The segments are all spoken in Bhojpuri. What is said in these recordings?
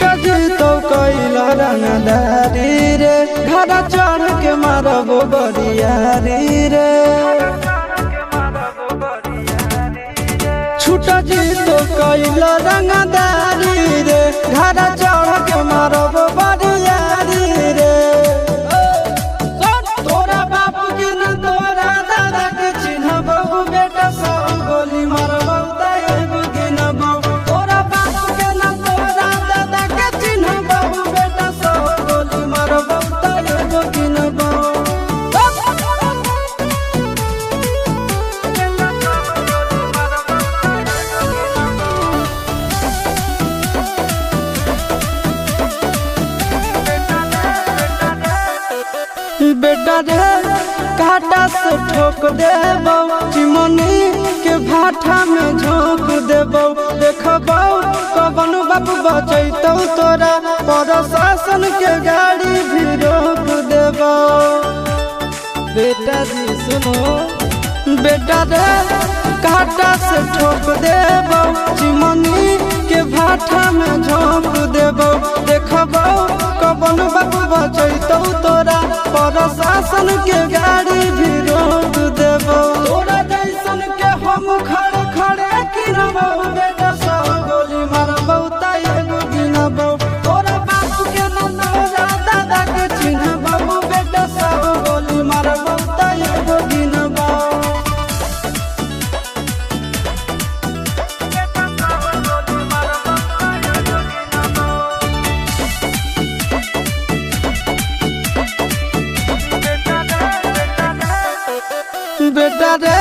छुटा जी तो कैला रंगदारी रे घड़ा चढ़ के मारबो बरियारी रे छुटा जी तो कैला रंगदारी रे घड़ा चढ़ के मारबो बरियारी रे तोरा बापू के न तोरा दादा के चिन्हबो बेटा सब गोली मारबो ताएगो गिनबो तोरा बापू के न तोरा दादा के चिन्हबो बेटा सब गोली मारबो ताएगो गिनबो बेटा रे काटा से ठोक देबो चिमनी के भाटा में झोंक देबो देखबो कवन बाप बचैतौ तोरा प्रशासन के गाड़ी भी रोक देबो बेटा जी सुनो बेटा रे काटा से ठोक देबो चिमनी के भाटा में झोंक देबो देखबो कवन बाप बचैतौ तोरा प्रशासन के गाड़ी भी रोक देबो तोरा जैसन के हम खड़े खड़े गिनबो बेटा सब गोली मारबो ताएगो गिनबो तोरा बाप के न तोरा दादा के चिन्हबो बेटा सब गोली मारबो ताएगो गिनबो बेटा रे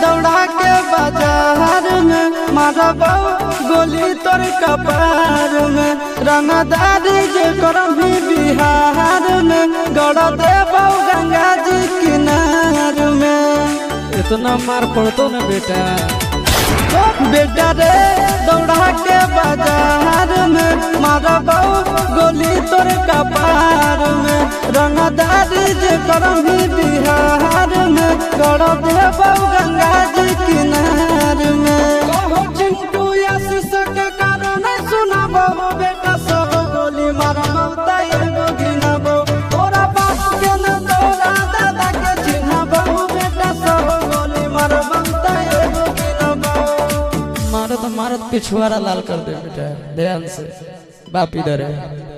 दौड़ा के बाजार में मारबो गोली तोर कपार में रंगदारी जे करम भी बिहार में गड़ देबो गंगा जी किनार में इतना मार पड़तो ना बेटा बेटा रे दौड़ा के बाजार में मारबो गोली तोर कपार में रंगदारी जे करम भी बिहार में गड़ देबो गंगा जी किनार में कहो चिंटू आशीष के कारण सुनबो बेटा सब गोली मारबो ताएगो गिनबो तोरा बाप के न तोरा दादा के चिन्हबो बेटा सब गोली मारबो ताएगो गिनबो मारत मारत पिछुआरा लाल कर दे बेटा ध्यान से बाप इधर है।